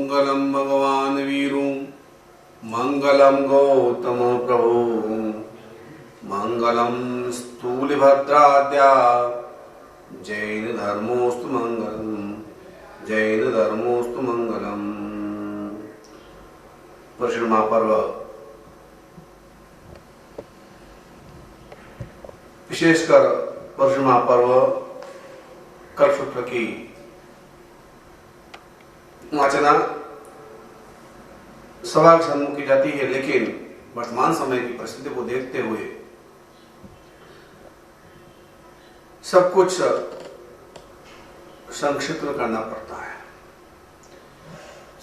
मंगलम भगवान वीरू मंगलम गौतम प्रभु मंगलम स्थूलभद्राद्या जैन धर्मोस्तु मंगलम जैन धर्मोस्तु मंगलम। पर्युषण महापर्व विशेषकर पर्युषण महापर्व कल्प सूत्र की वाचना सभा के सम्मुख की जाती है, लेकिन वर्तमान समय की परिस्थिति को देखते हुए सब कुछ संक्षिप्त करना पड़ता है।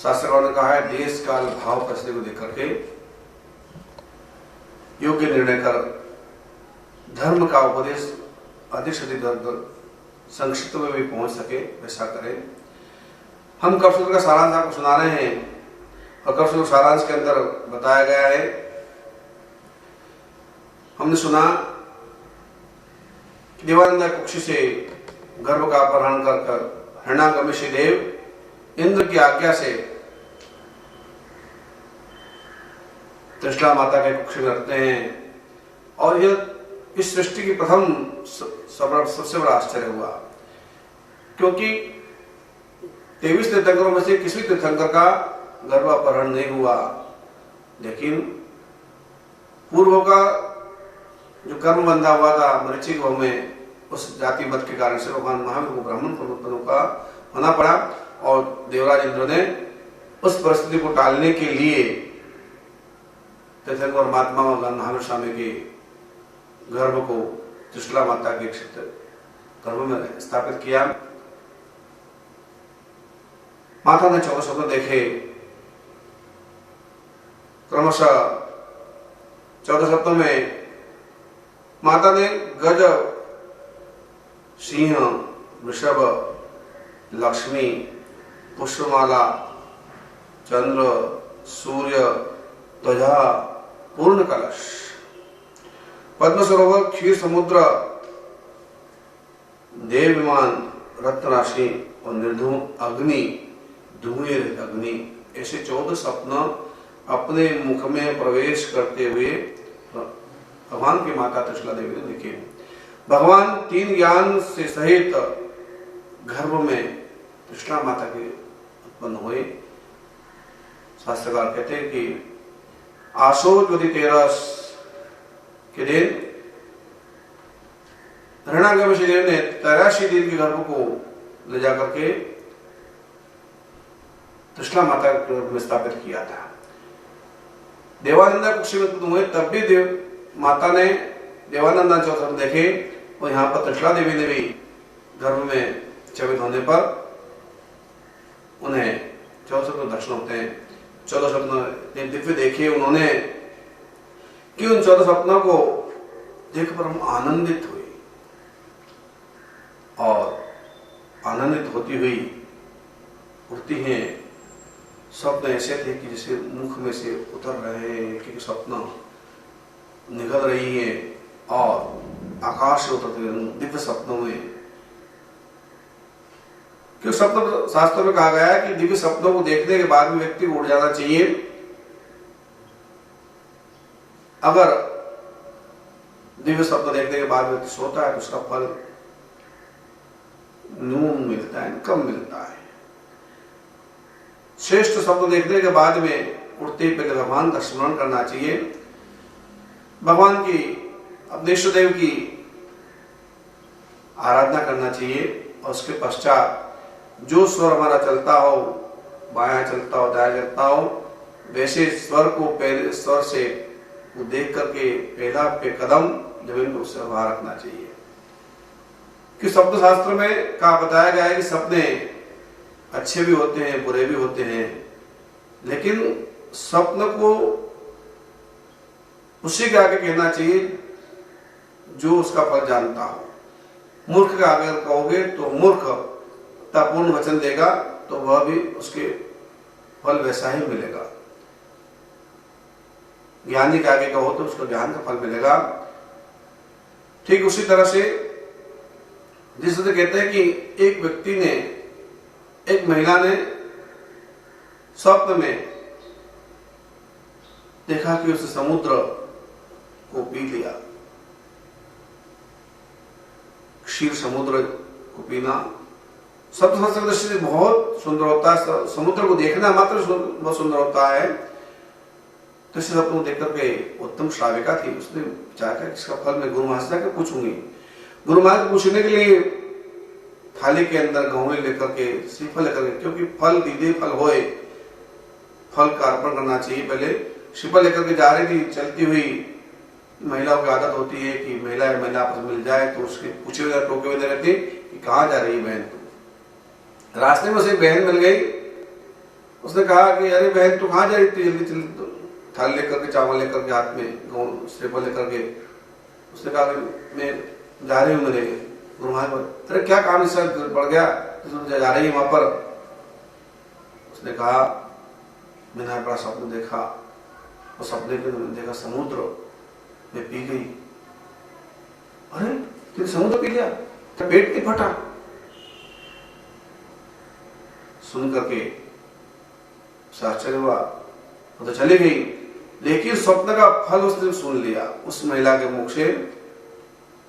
शास्त्रकारों ने कहा है देश काल भाव परिस्थिति को देख करके योग्य निर्णय कर धर्म का उपदेश अधिक से अधिक संक्षिप्त में भी पहुंच सके वैसा करें। हम कल्पसूत्र का सारांश आपको सुना रहे हैं और कल्पसूत्र सारांश के अंदर बताया गया है, हमने सुना कि देवानंद कुक्षी से गर्भ का अपहरण कर हिरण्याकश्यप ऋषि देव इंद्र की आज्ञा से त्रिशला माता के कुक्षी में रखते हैं और यह इस सृष्टि की प्रथम सबसे बड़ा आश्चर्य हुआ, क्योंकि 23 तीर्थंकरों में से किसी तीर्थंकर का गर्भ अपहरण नहीं हुआ, लेकिन पूर्व का जो कर्म बंधा हुआ था मरीचिक भाव में उस जाति मत के कारण से भगवान महावीर को ब्राह्मण कुलोत्पन्नों का होना पड़ा और देवराज इंद्र ने उस परिस्थिति को टालने के लिए तीर्थंकर महात्मा भगवान महावीर स्वामी के गर्भ को त्रिशला माता के गर्भ में स्थापित किया। माता ने 14 स्वप्न देखे, क्रमशः 14 स्वप्नों में माता ने गज, सिंह, वृषभ, लक्ष्मी, पुष्पमाला, चंद्र, सूर्य, ध्वजा, पूर्ण कलश, पद्म सरोवर, क्षीर समुद्र, देव विमान, रत्न राशि और निर्धूम अग्नि, धुएं अग्नि, ऐसे 14 स्वप्न अपने मुख में प्रवेश करते हुए भगवान की माता त्रिशला देवी ने देखे। भगवान 3 ज्ञान से सहित गर्भ में त्रिशला माता के उत्पन्न हुए। शास्त्रकार कहते हैं कि आशोच वदी 13 के दिन हिरण्याकश्यप ऋषि देव ने 83 दिन के गर्भ को ले जाकर के त्रिशला माता के गर्भ में स्थापित किया था। देवानंद कुक्षी में हुए तब भी देव माता ने देवानंदा 14 स्वप्न देखे और यहाँ पर त्रिशला देवी ने भी गर्भ में चवित होने पर उन्हें 14 स्वप्न दर्शन होते हैं। 14 स्वप्न दिव्य देखे उन्होंने कि उन 14 स्वप्नों को देखकर हम आनंदित हुए और आनंदित होती हुई उठती हैं। स्वप्न ऐसे थे कि जैसे मुख में से उतर रहे हैं, कि स्वप्न निकल रही है और आकाश से उतरते हुए दिव्य स्वप्नों में। क्योंकि स्वप्न शास्त्रों में कहा गया है कि दिव्य स्वप्नों को देखने के बाद भी व्यक्ति को उठ जाना चाहिए। अगर दिव्य स्वप्न देखने के बाद व्यक्ति सोता है तो उसका फल न्यून मिलता है, कम मिलता है। श्रेष्ठ स्वप्न देखने के बाद में उठते ही पहले भगवान का स्मरण करना चाहिए, भगवान की अपने इष्ट देव की आराधना करना चाहिए और उसके पश्चात जो स्वर हमारा चलता हो, बायां चलता हो, दायां चलता हो, वैसे स्वर को पहले स्वर से वो देख करके पहला पे कदम जमीन पर उससे वहां रखना चाहिए। कि स्वप्न शास्त्र में कहा बताया गया है कि सपने अच्छे भी होते हैं, बुरे भी होते हैं, लेकिन स्वप्न को उसी के आगे कहना चाहिए जो उसका फल जानता हो। मूर्ख के आगे कहोगे तो मूर्ख पूर्ण वचन देगा तो वह भी उसके फल वैसा ही मिलेगा। ज्ञानी के आगे कहो तो उसको ज्ञान का फल मिलेगा। ठीक उसी तरह से जिससे कहते हैं कि एक व्यक्ति ने, एक महिला ने स्वप्न में देखा कि उस समुद्र को पी लिया। क्षीर समुद्र को पीना सप्त दृष्टि से बहुत सुंदर होता है। समुद्र को देखना मात्र बहुत सुंदर होता है। तो इस सपने को देख करके उत्तम श्राविका थी, उसने विचार किया इसका फल मैं गुरु महाराज से पूछूंगी। गुरु महाराज पूछने के लिए थाली के अंदर गहुए लेकर के, श्रीफल लेकर के, क्योंकि फल दीदे फल होए, फल का अर्पण करना चाहिए। पहले श्रीफल लेकर के जा रही थी, चलती हुई। महिलाओं की आदत होती है कि महिला आपस में मिल जाए तो उसके पूछे हुए टोके हुए रहते कि कहाँ जा रही बहन तू। रास्ते में उसे बहन मिल गई। उसने कहा कि अरे बहन तू कहाँ जा रही थी, जल्दी जल्दी थाली लेकर के, चावल लेकर के हाथ में, श्रीफल लेकर के। उसने कहा कि मैं जा रही हूँ मेरे गुरु महाराज। तेरे क्या काम इससे बढ़ गया, तुम जा रही है वहां पर। उसने कहा मैंने बड़ा स्वप्न देखा, और सपने के मैंने देखा समुद्र में पी गई। अरे तुमने समुद्र पी लिया, क्या पेट नहीं फटा। सुन करके आश्चर्य हुआ, वो तो चली गई। लेकिन स्वप्न का फल उसने सुन लिया उस महिला के मुख से।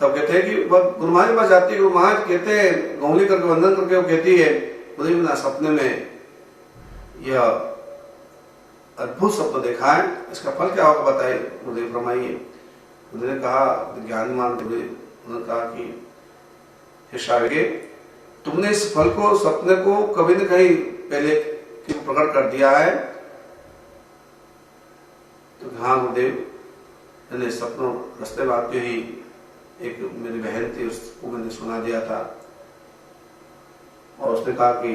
तब कहते हैं कि वह गुरु महाराज के पास जाती है। गुरु महाराज कहते हैं, गौली करके वंदन करके वो कहती है, मुझे ना सपने में यह अद्भुत स्वप्न देखा है, इसका फल क्या होगा बताइए, मुझे फरमाइए। उन्होंने कहा ज्ञानमान, उन्होंने कहा कि हे श्राविके, तुमने इस फल को, सपने को कभी न कहीं पहले प्रकट कर दिया है। तो हाँ गुरुदेव, मैंने सपनों रास्ते में आते ही एक मेरी बहन थी, उसको मैंने सुना दिया था। और उसने कहा कि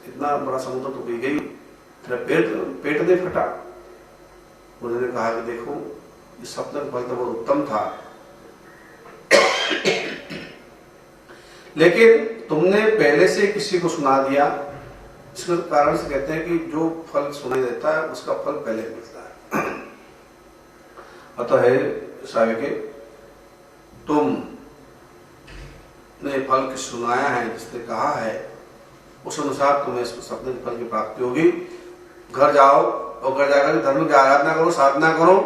इतना बड़ा समुद्र तो पी गई, तेरा पेट नहीं फटा। उन्होंने कहा कि देखो इस सपने का फल तो बहुत उत्तम था, लेकिन तुमने पहले से किसी को सुना दिया। इसके कारण से कहते हैं कि जो फल सुनाई देता है उसका फल पहले मिलता है। अतः है श्राविके, तुम ने फल की सुनाया है, जिसने कहा है उस अनुसार तुम्हें इस सपने के फल की प्राप्ति होगी। घर जाओ और घर जाकर धर्म की आराधना करो, साधना करो,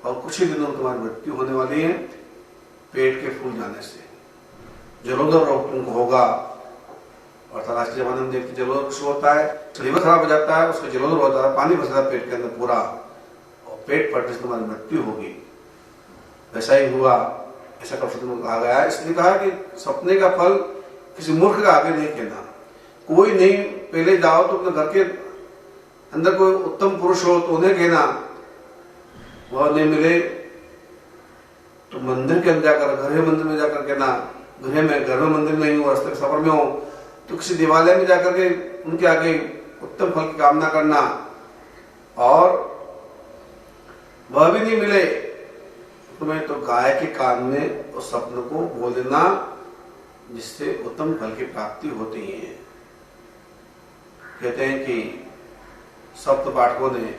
और कुछ ही दिनों में तुम्हारी मृत्यु होने वाली है पेट के फूल जाने से। जलोदर रोग तुमको होगा। अर्थात आज के जमाने में देखते जलोदर शुरू होता है, लीवर खराब हो जाता है, उसका जलोदर होता है, पानी फंसता है पेट के अंदर पूरा, और पेट फटने से तुम्हारी मृत्यु होगी। वैसा ही हुआ, ऐसा कहा गया है। इसलिए कहा कि सपने का फल किसी मूर्ख का आगे नहीं कहना। कोई नहीं, पहले जाओ तो अपने घर के अंदर कोई उत्तम पुरुष हो तो उन्हें कहना, वह नहीं मिले तो मंदिर के अंदर जाकर, घर मंदिर में जाकर कहना, घर में मंदिर नहीं हो, रास्ते सफर में हो तो किसी देवालय में जाकर के उनके आगे उत्तम फल की कामना करना। और वह भी नहीं मिले तुम्हें तो गाय के कान में उस सपने को बोल देना, जिससे उत्तम फल की प्राप्ति होती है। कहते हैं कि सप्त पाठकों ने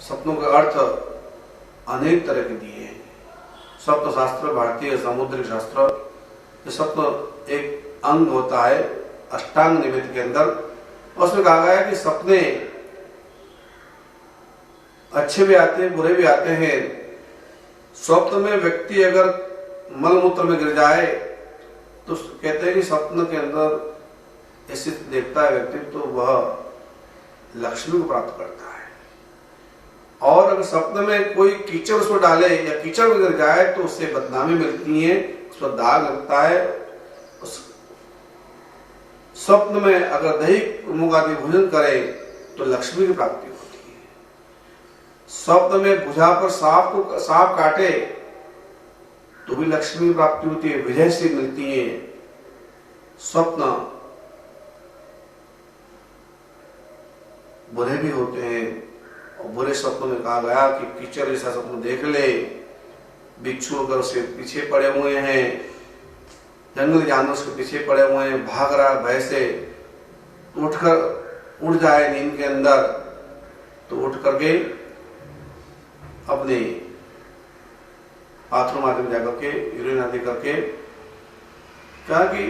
सपनों के अर्थ अनेक तरह के दिए हैं। सप्त शास्त्र, भारतीय समुद्री शास्त्र, ये सप्त एक अंग होता है अष्टांग निमित्त के अंदर। उसमें कहा गया है कि सपने अच्छे भी आते हैं, बुरे भी आते हैं। स्वप्न में व्यक्ति अगर मलमूत्र में गिर जाए तो कहते हैं कि स्वप्न के अंदर ऐसे देखता है व्यक्ति तो वह लक्ष्मी को प्राप्त करता है। और अगर स्वप्न में कोई कीचड़ उसको डाले या कीचड़ में गिर जाए तो उससे बदनामी मिलती है, उस पर दाग लगता है। उस स्वप्न में अगर दही मूंग आदि भोजन करे तो लक्ष्मी की प्राप्ति होती है। स्वप्न में भुजा पर सांप काटे तो भी लक्ष्मी की प्राप्ति होती है, विजय से मिलती है। स्वप्न बुरे भी होते हैं, और बुरे स्वप्न में कहा गया कि कीचड़ जैसा स्वप्न देख ले, बिच्छू अगर उसके पीछे पड़े हुए हैं, जंगली जानवर उसके पीछे पड़े हुए हैं, भाग रहा भय से, उठकर उड़ जाए नींद के अंदर तो उठ करके अपने बाथरूम आदि में जाकर के यूरिन आदि करके कहा कि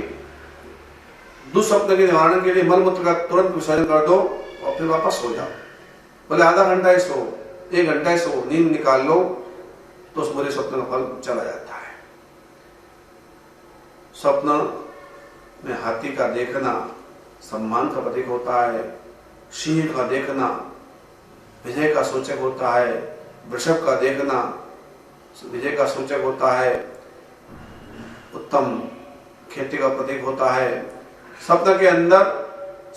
दुस्वप्न के निवारण के लिए मलमूत्र का तुरंत विसर्जन कर दो और फिर वापस सो जाओ। बोले आधा घंटा ही सो, 1 घंटा ही सो, नींद निकाल लो तो उस बुरे स्वप्न का फल चला जाता है। स्वप्न में हाथी का देखना सम्मान का प्रतीक होता है, सिंह का देखना विजय का सूचक होता है, वृषभ का देखना विजय का सूचक होता है, उत्तम खेती का प्रतीक होता है। स्वप्न के अंदर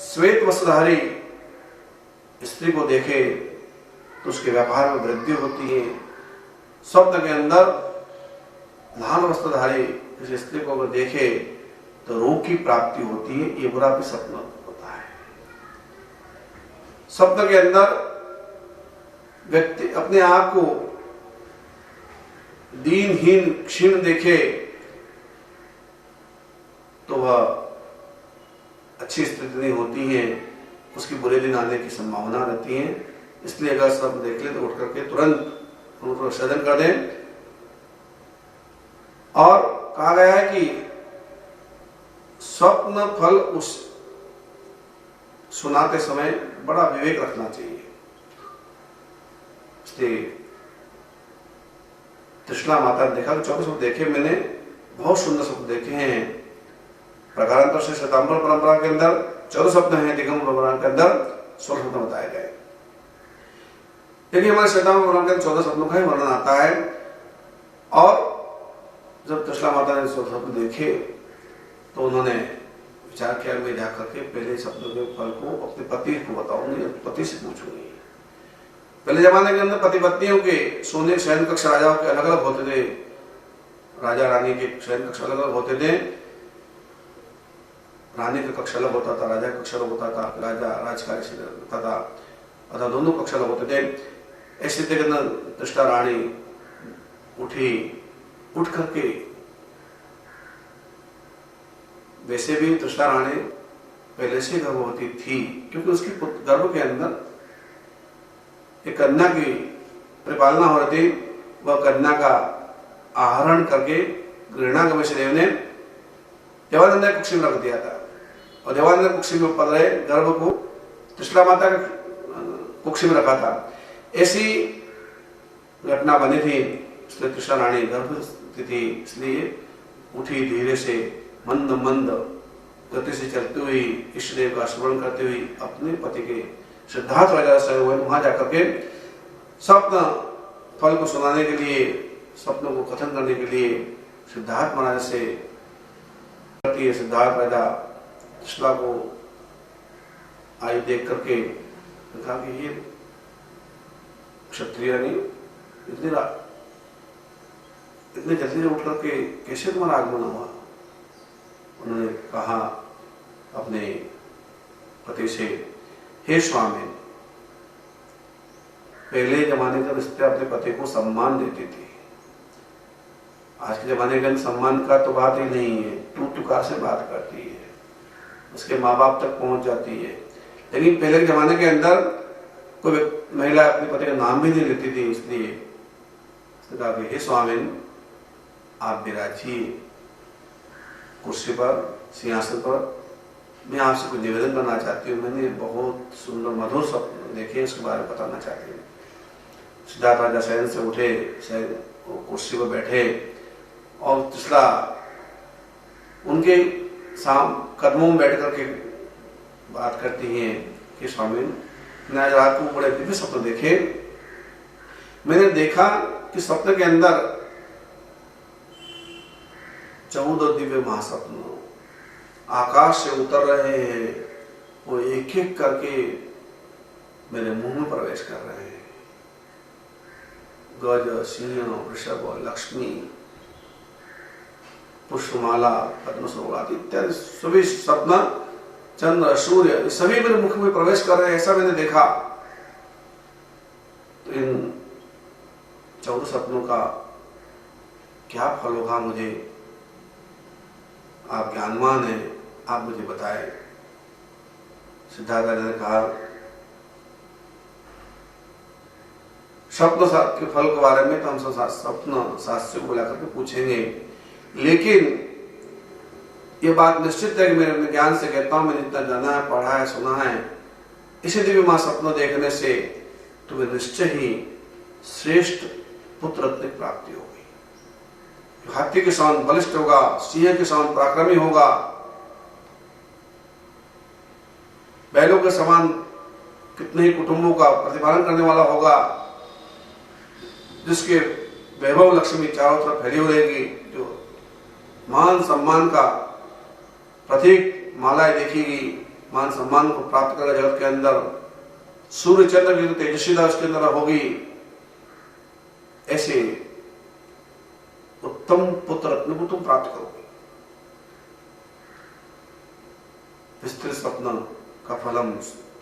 श्वेत वस्त्रधारी स्त्री को देखे तो उसके व्यापार में वृद्धि होती है। स्वप्न के अंदर लाल वस्त्रधारी किसी स्त्री को अगर देखे तो रोग की प्राप्ति होती है। ये बुरा भी स्वप्न होता है। स्वप्न के अंदर व्यक्ति अपने आप को दीनहीन क्षीण देखे तो वह अच्छी स्थिति नहीं होती है, उसकी बुरे दिन आने की संभावना रहती है। इसलिए अगर स्वप्न देख ले तो उठ करके तुरंत उनको विसर्जन कर दें। और कहा गया है कि स्वप्न फल उस सुनाते समय बड़ा विवेक रखना चाहिए। इसलिए त्रिशला माता ने देखा कि 14 स्वप्न देखे, मैंने बहुत सुंदर स्वप्न देखे हैं। प्रकारांतर से श्वेतांबर परंपरा के अंदर 14 स्वप्न हैं, दिगंबर परंपरा के अंदर 16 स्वप्न बताए गए। लेकिन हमारे श्वेतांबर परंपरा के अंदर 14 स्वप्नों का ही वर्णन आता है। और जब त्रिशला माता ने 16 स्वप्न देखे तो उन्होंने विचार किया मैं जाकर के पहले स्वप्न के फल को अपने पति को बताऊंगी, पति से पूछूंगी। पहले जमाने के अंदर पति पत्नियों के सोने शयन कक्ष राजाओं के अलग अलग होते थे, राजा रानी के शयन कक्ष अलग अलग होते थे। रानी का कक्ष अलग होता था, राजा का कक्ष अलग होता था, राजा राजकार्य से होता था, अतः दोनों कक्ष अलग होते थे। ऐसे के अंदर त्रिशला रानी उठी, उठ करके वैसे भी त्रिशला रानी पहले से गर्भवती थी, क्योंकि उसकी गर्भ के अंदर एक कन्या की परिपालना हो रही थी। वह कन्या का आहरण करके गृहणागम से देव ने देवानंद कुक्षी में रख दिया था और देवानंद कुक्षी में पल रहे गर्भ को त्रिशला माता के कुक्षी में रखा था। ऐसी घटना बनी थी, इसलिए त्रिशला रानी गर्भवती थी, इसलिए उठी धीरे से मंद मंद गति से चलती हुई इष्ट देव का स्मरण करते हुए अपने पति के सिद्धार्थ राजा से वहां जाकर के स्वप्न फल को सुनाने के लिए, स्वप्नों को कथन करने के लिए सिद्धार्थ महाराज से करती है। सिद्धार्थ राजा त्रिशला को आई देख करके कहा कि ये क्षत्रिय नहीं इतने जल्दी उठ करके कैसे तुम्हारा आगमन हुआ। उन्होंने कहा अपने पति से, हे स्वामी, पहले जमाने के रिश्ते अपने पति को सम्मान देती थी, आज के जमाने के अंदर सम्मान का तो बात ही नहीं है, तू तुकार से बात करती है, उसके माँ बाप तक पहुंच जाती है। लेकिन पहले के जमाने के अंदर कोई महिला अपने पति का नाम भी नहीं लेती थी। इसलिए कहा कि हे स्वामी, आप विराजिए कुर्सी पर, सिंहासन पर, मैं आपसे कुछ निवेदन करना चाहती हूँ। मैंने बहुत सुंदर मधुर स्वप्न देखे, उसके बारे में बताना चाहती हूँ। सिद्धार्थ राजा शयन से उठे, कुर्सी पर बैठे और त्रिशला उनके कदमों में बैठ करके बात करती हैं कि स्वामी, मैंने आज रात को बड़े दिव्य स्वप्न देखे। मैंने देखा कि स्वप्न के अंदर 14 दिव्य महास्वप्न आकाश से उतर रहे हैं, वो एक एक करके मेरे मुंह में प्रवेश कर रहे हैं। गज, सिंह, वृषभ, लक्ष्मी, पुष्पमाला, पद्मसरोवर इत्यादि सभी स्वप्न, चंद्र, सूर्य, सभी मेरे मुख में प्रवेश कर रहे हैं, ऐसा मैंने देखा। तो इन 14 स्वप्नों का क्या फल होगा, मुझे आप ज्ञानवान हैं, आप मुझे बताएं। सिद्धार्थ राजा ने कहा, स्वप्न के फल के बारे में तो हम स्वप्न शास्त्रियों को बुला करके पूछेंगे, लेकिन ये बात निश्चित है कि मेरे अपने ज्ञान से कहता हूं, मैंने जितना जाना है, पढ़ा है, सुना है, इसी दिव्य मां सपनों देखने से तुम्हें निश्चय ही श्रेष्ठ पुत्र रत्न की प्राप्ति होगी। हाथी के समान बलिष्ठ होगा, सिंह के समान पराक्रमी होगा, बैलों के समान कितने ही कुटुंबों का प्रतिपालन करने वाला होगा, जिसके वैभव लक्ष्मी चारों तरफ फैली हुई रहेगी, जो मान सम्मान का प्रतीक मालाएं देखेगी, मान सम्मान को प्राप्त करेगा जगत के अंदर, सूर्य चंद्र की जो तेजस्वीता उसके अंदर होगी, ऐसे उत्तम पुत्र रत्न को तुम प्राप्त करोगे। विस्तृत स्वप्न का फलम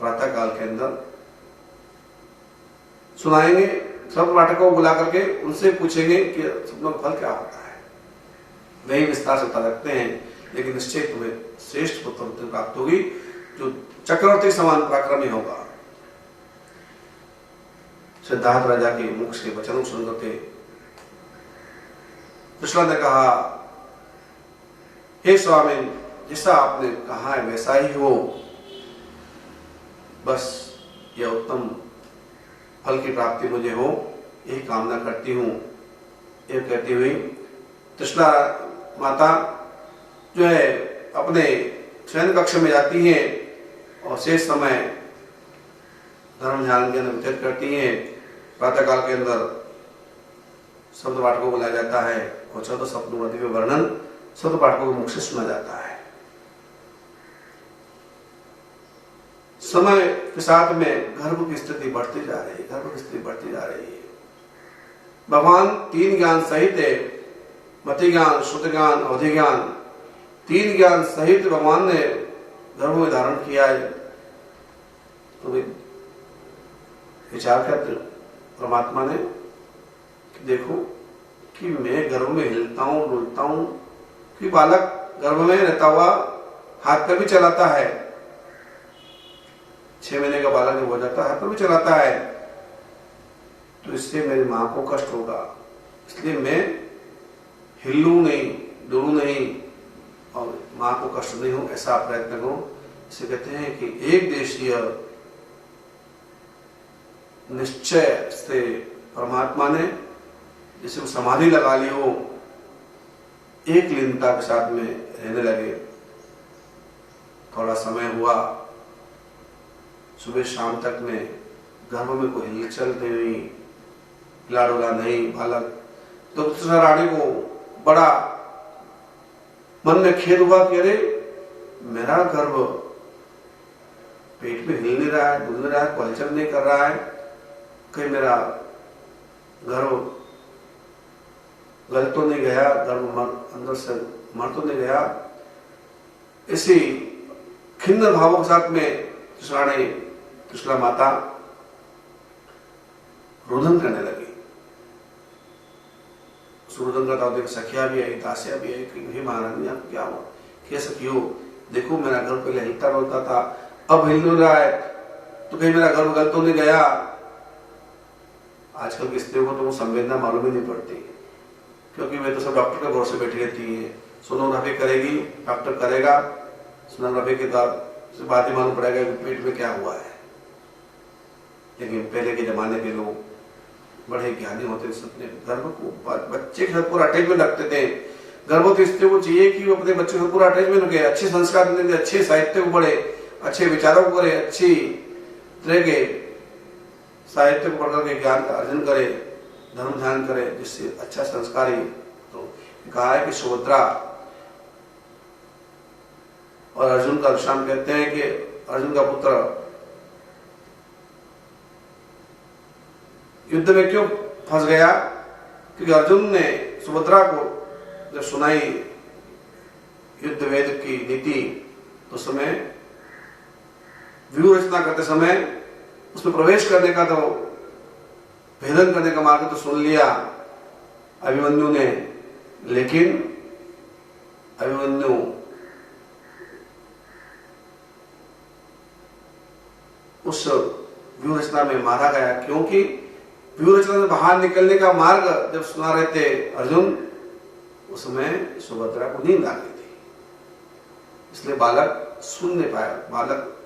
प्रातः काल के अंदर सुनाएंगे। सब पाठकों को बुला करके उनसे पूछेंगे कि सपनों का फल क्या होता है। वही विस्तार से बता सकते हैं, लेकिन निश्चय तुम्हें श्रेष्ठ पुत्र प्राप्त होगी, जो चक्रवर्ती समान पराक्रमी होगा। सिद्धार्थ राजा के मुख से वचनों सुनकर के कृष्ण ने कहा, हे स्वामी, जैसा आपने कहा है वैसा ही हो, बस यह उत्तम फल की प्राप्ति मुझे हो, यही कामना करती हूँ। यह कहती हुई कृष्णा माता जो है अपने शयन कक्ष में जाती हैं और शेष समय धर्म ध्यान के अंदर व्यतीत करती हैं। प्रातः काल के अंदर शब्द पाठकों को बुलाया जाता है और चौदह सपनों का वर्णन शब्द पाठकों के मुख से सुना जाता है। समय के साथ में गर्भ की स्थिति बढ़ती जा रही है, गर्भ की स्थिति बढ़ती जा रही है। भगवान तीन ज्ञान सहित है, मति ज्ञान, श्रुति ज्ञान, अवधि ज्ञान, तीन ज्ञान सहित भगवान ने गर्भ में धारण किया है। तो विचार करते परमात्मा ने कि देखो कि मैं गर्भ में हिलता हूं, डुलता हूं, कि बालक गर्भ में रहता हुआ हाथ पर भी चलाता है, 6 महीने का बालक जब हो जाता है हाथ पर भी चलाता है, तो इससे मेरी मां को कष्ट होगा, इसलिए मैं हिलूं नहीं, डुलूं नहीं और मां को कष्ट नहीं हो, ऐसा प्रयत्न करो। इसे कहते हैं कि एक देशीय निश्चय से परमात्मा ने जिसे समाधि लगा ली हो, एक लीनता के साथ में रहने लगे। थोड़ा समय हुआ, सुबह शाम तक में गर्भ में कोई हिलचल नहीं हुई, हिला डुला नहीं बालक। तो रानी को बड़ा मन में खेद हुआ कि अरे मेरा गर्भ पेट में हिल नहीं रहा है, डुल नहीं रहा है, कोई हलचल नहीं कर रहा है, कहीं मेरा गर्भ गल तो नहीं गया, गर्भ अंदर से मर तो नहीं गया। इसी खिन्न भावों के साथ में कृष्णा माता रुदन करने लगी। रुदन का तो सखिया भी आई, दासिया भी आई कि हे महारानी आप क्या हो, कैसे क्यों, देखो मेरा गर्भ पहले हिलता रोता था, अब हिल नहीं रहा है, तो कहीं मेरा गर्भ गल तो नहीं गया। आजकल की स्त्रियों को तो वो संवेदना मालूम ही नहीं पड़ती, क्योंकि वे तो सब डॉक्टर के भरोसे बैठी रहती है। सोनोग्राफी करेगी, डॉक्टर करेगा, सोनोग्राफी के बाद ही मालूम पड़ेगा कि पेट में क्या हुआ है। लेकिन पहले के जमाने के लोग बड़े ज्ञानी होते थे, अपने गर्भ को बच्चे के साथ पूरा अटैचमेंट रखते थे। गर्भवती स्त्रियों को चाहिए कि वो अपने बच्चे को पूरा अटैचमेंट रखे, अच्छे संस्कार देते, अच्छे साहित्य को पढ़े, अच्छे विचारों को करे, अच्छी तरह के साहित्य को पढ़कर के ज्ञान का अर्जन करे, धर्म ध्यान करे, जिससे अच्छा संस्कारी। तो कहा है कि सुभद्रा और अर्जुन का दृष्टांत कहते हैं कि अर्जुन का पुत्र युद्ध में क्यों फंस गया, क्योंकि अर्जुन ने सुभद्रा को जब सुनाई युद्ध वेद की नीति, तो समय व्यूह रचना करते समय उसमें प्रवेश करने का, तो भेदन करने का मार्ग तो सुन लिया अभिमन्यु ने, लेकिन अभिमन्यु उस व्यूह रचना में मारा गया, क्योंकि व्यूह रचना से बाहर निकलने का मार्ग जब सुना रहे थे अर्जुन, उसमें सुभद्रा को नींद आ गई थी। इसलिए बालक सुन नहीं पाया। बालक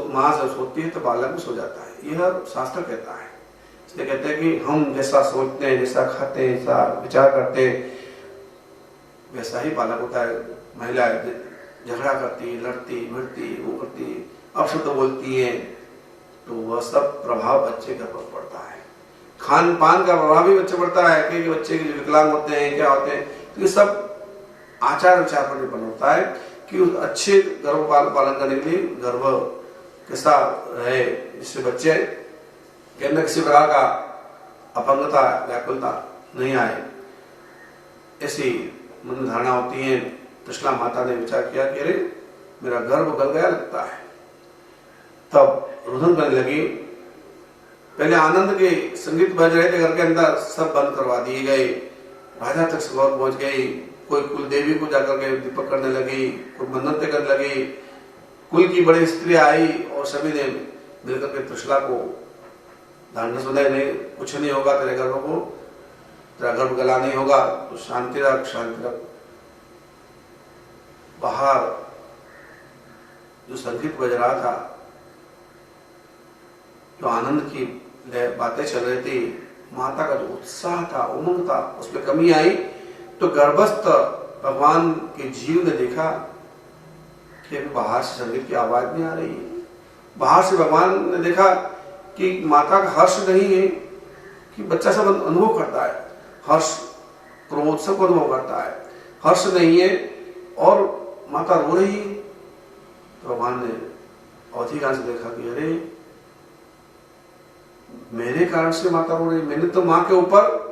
माँ जब सोती है तो बालक भी सो जाता है, यह शास्त्र कहता है। इसलिए कहते हैं कि हम जैसा सोचते हैं, जैसा खाते हैं, जैसा विचार करते हैं, वैसा ही बालक होता है। महिला झगड़ा करती, लड़ती, भिड़ती, वो करती, अपशब्द बोलती हैं, तो वह सब प्रभाव बच्चे के ऊपर पड़ता है। खान पान का प्रभाव भी बच्चे पड़ता है कि बच्चे के विकलांग होते हैं, क्या होते हैं, तो ये सब आचार विचार पर निर्भर होता है कि उस अच्छे गर्भ पालन करने के लिए गर्भ कैसा रहे, जिससे बच्चे के अंदर किसी प्रकार का अपंगता, व्याकुलता नहीं आए। ऐसी मन धारणा होती है। त्रिशला माता ने विचार किया कि अरे मेरा गर्भ गल गया लगता है। तब रुदन करने लगी। पहले आनंद के संगीत बज रहे थे घर के अंदर, सब बंद करवा दिए गए। राजा तक सगौर पहुंच गई। कोई कुल देवी को जाकर के दीपक करने लगी, कोई मन्नतें करने लगी। कुल की बड़ी स्त्री आई और सभी ने मिलकर के त्रिशला को ढांढस बंधाई, नहीं कुछ नहीं होगा तेरे गर्भ को, तेरा गर्भ गला नहीं होगा, तो शांति रख, शांति रख। बाहर जो संगीत बज रहा था, जो आनंद की बातें चल रही थी, माता का जो उत्साह था, उमंग था, उसमें कमी आई। तो गर्भस्थ भगवान के जीव ने देखा कि बाहर से संगीत की आवाज नहीं आ रही है। बाहर से भगवान ने देखा कि माता का हर्ष नहीं है, कि बच्चा सब अनुभव करता है, हर्ष क्रोध सब अनुभव करता है, हर्ष नहीं है और माता रो रही है। तो भगवान ने अवधिकान से देखा कि अरे मेरे कारण से माता रो रही, मैंने तो माँ के ऊपर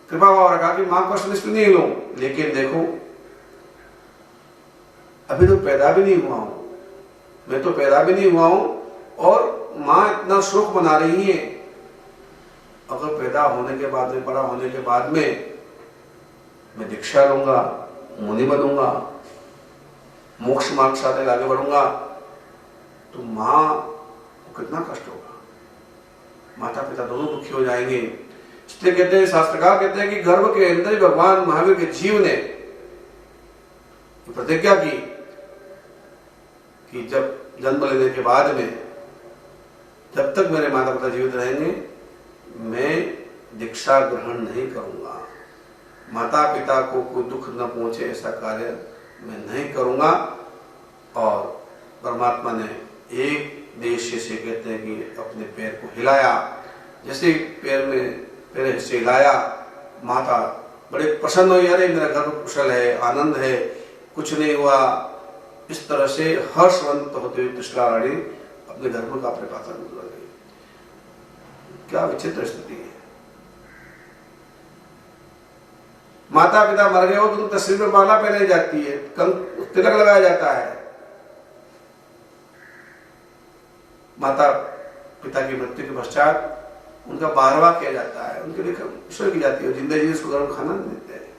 कृपा भाव रखा कि माँ को कष्ट नहीं लो, लेकिन देखो अभी तो पैदा भी नहीं हुआ हूं, मैं तो पैदा भी नहीं हुआ हूं और माँ इतना शोक मना रही है। अगर पैदा होने के बाद में, बड़ा होने के बाद में मैं दीक्षा लूंगा, मुनि बनूंगा, मोक्ष मार्ग साथ आगे बढ़ूंगा, तो माँ को कितना कष्ट होगा, माता पिता दोनों दुखी हो जाएंगे। इसलिए कहते हैं, शास्त्रकार कहते हैं कि गर्भ के अंदर ही भगवान महावीर के जीव ने प्रतिज्ञा की कि जब जन्म लेने के बाद में, जब तक मेरे माता पिता जीवित रहेंगे, मैं दीक्षा ग्रहण नहीं करूंगा, माता पिता को कोई दुख न पहुंचे ऐसा कार्य मैं नहीं करूंगा। और परमात्मा ने एक देश से कहते हैं कि अपने पैर को हिलाया, जैसे पैर हिस्से हिलाया, माता बड़े प्रसन्न हुई, अरे मेरा गर्भ कुशल है, आनंद है, कुछ नहीं हुआ। इस तरह से हर्षवंत होते हुए त्रिशला रानी अपने गर्भ का अपने पास गुजर गई। क्या विचित्र स्थिति है। माता पिता मर गए हो तो तस्वीर में माला पहनाई जाती है, तिलक लगाया जाता है। माता पिता की मृत्यु के पश्चात उनका 12वां किया जाता है, उनके लिए ईश्वर की जाती है, जिंदगी उसको गर्भ खाना नहीं देते हैं।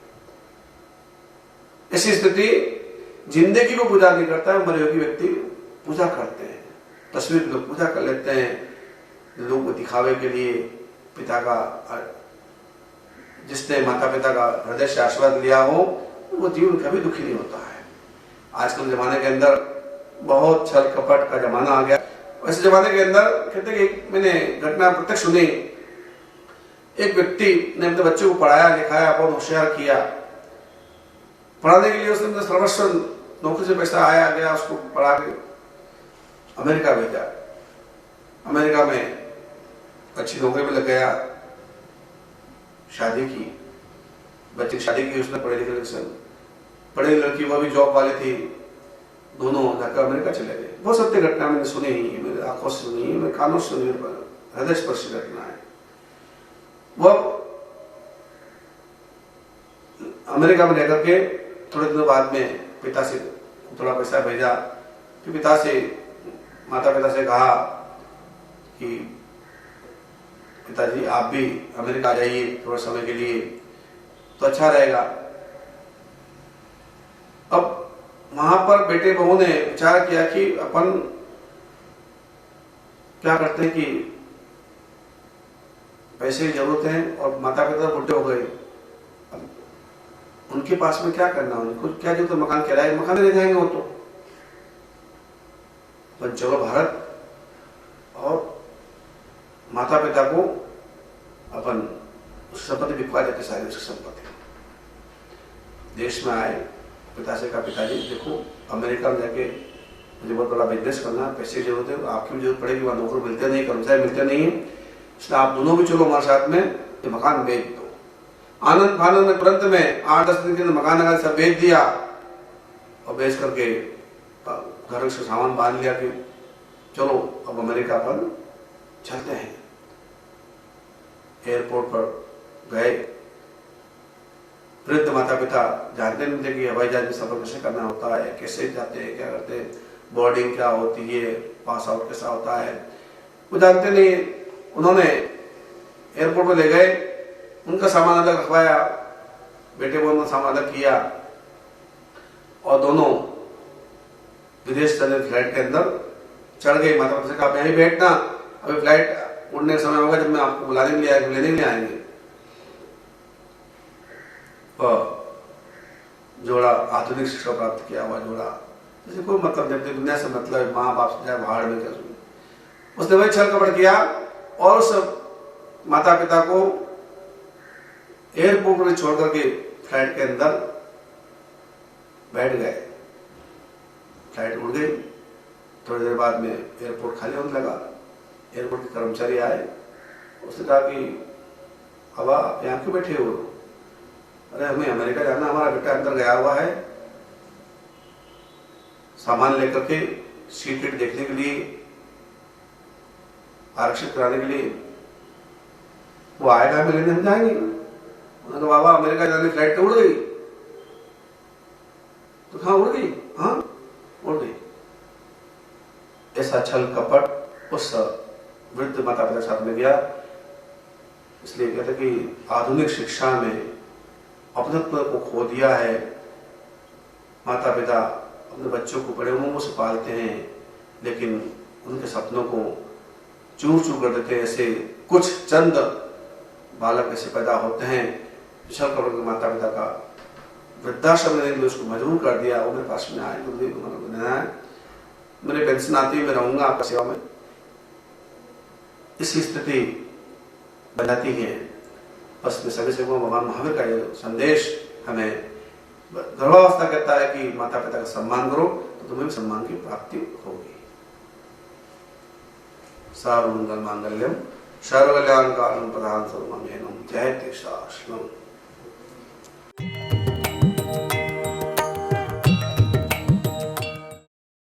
ऐसी स्थिति जिंदगी को पूजा नहीं करता है, मरे हुए व्यक्ति पूजा करते हैं, तस्वीर लोग पूजा कर लेते हैं लोग को दिखावे के लिए। पिता का, जिसने माता पिता का हृदय से आशीर्वाद लिया हो, वो जीवन कभी दुखी नहीं होता है। आजकल जमाने के अंदर बहुत छल कपट का जमाना आ गया। वैसे जमाने के अंदर कहते हैं कि मैंने घटना प्रत्यक्ष सुनी, एक व्यक्ति ने अपने बच्चे को पढ़ाया लिखाया, बहुत होशियार किया, पढ़ाने के लिए उसने सर्वस्व, नौकरी से पैसा आया गया, उसको पढ़ा के अमेरिका भेजा। अमेरिका में अच्छी नौकरी में लग गया, शादी की, बच्चे की शादी की उसने, पढ़े लिखे पढ़ी लड़की, वो भी जॉब वाली थी, दोनों जाकर अमेरिका चले गए। बहुत सत्य घटना मैंने सुनी ही, मेरे आंखों से सुनी, मेरे कानों से सुनी, हृदय स्पर्शी घटना है। वो अमेरिका में रहकर के थोड़े दिनों बाद में पिता से थोड़ा पैसा भेजा, फिर माता पिता से कहा कि पिताजी आप भी अमेरिका जाइए थोड़े समय के लिए तो अच्छा रहेगा। अब वहां पर बेटे बहू ने विचार किया कि अपन क्या करते हैं कि पैसे की जरूरत है और माता पिता बुढ़े हो गए, उनके पास में क्या करना, उनको क्या जो तो मकान किराए मकान ले जाएंगे वो तो। पर चलो भारत और माता पिता को अपन संपत्ति बिकवा देते, सारी उसकी संपत्ति देश में आए। पिता से कहा पिताजी देखो अमेरिका में जाके मुझे बहुत बड़ा बिजनेस करना है, पैसे की जरूरत है, आपकी भी जरूरत पड़ेगी, वहाँ नौकर मिलते नहीं, कर्मचारी मिलते नहीं है, इसलिए आप दोनों भी चलो हमारे साथ में, ये मकान बेच दो। आनंद फानंद में तुरंत में 8-10 दिन के अंदर मकान लगा सब बेच दिया और बेच करके घर से सामान बांध लिया कि चलो अब अमेरिका पर चलते हैं। एयरपोर्ट पर गए, वृद्ध माता पिता जानते नहीं थे कि हवाई जहाज में सफर कैसे करना होता है, कैसे जाते हैं, क्या करते हैं, बोर्डिंग क्या होती है, पास आउट कैसा होता है, वो जानते नहीं। उन्होंने एयरपोर्ट में ले गए, उनका सामान अलग रखवाया, बेटे बहन का सामान अलग किया और दोनों विदेश चले फ्लाइट के अंदर चढ़ गए। माता पिता से कहा यहीं बैठना, अभी फ्लाइट उड़ने का समय होगा, जब मैं आपको बुलाने के लिए आएंगे, लेने के लिए आएंगे। जोड़ा आधुनिक शिक्षा प्राप्त किया हुआ जोड़ा, जैसे कोई मतलब जब दुनिया से मतलब माँ बाप से जाए भाड़ में कर, उसने वही छल कपट किया और उस माता पिता को एयरपोर्ट पर छोड़ करके फ्लाइट के अंदर बैठ गए। फ्लाइट उड़ गई, थोड़ी देर बाद में एयरपोर्ट खाली होने लगा। एयरपोर्ट के कर्मचारी आए, उसने कहा कि अब आप यहाँ क्यों बैठे हो? अरे हमें अमेरिका जाना, हमारा बेटा अंदर गया हुआ है सामान लेकर के, सीट वीट देखने के लिए, आरक्षित कराने के लिए, वो आएगा हमें लेने, हम जाएंगे। उन्होंने कहा बाबा अमेरिका जाने फ्लाइट तो उड़ गई। तो कहाँ उड़ गई? हाँ उड़ गई। ऐसा छल कपट उस वृद्ध माता पिता के साथ में गया। इसलिए कहते कि आधुनिक शिक्षा में अपनत्व को खो दिया है। माता पिता अपने बच्चों को बड़े उमंगों से पालते हैं, लेकिन उनके सपनों को चूर चूर कर देते हैं। ऐसे कुछ चंद बालक ऐसे पैदा होते हैं, छल कपट के माता पिता का वृद्धाश्रम ने उसको मजबूर कर दिया। वो मेरे पास में आए, मेरे पेंशन आती है, मैं रहूंगा आपका सेवा में, इसी स्थिति बन जाती है। बस में सभी से भगवान महावीर का ये संदेश हमें गर्भावस्था कहता है कि माता पिता का सम्मान करो तो तुम्हें भी सम्मान की प्राप्ति होगी। सर्वमंगल मांगल्यम सर्वकल्याणकारणं प्रदान सर्वमंगलम। जय श्री कृष्ण।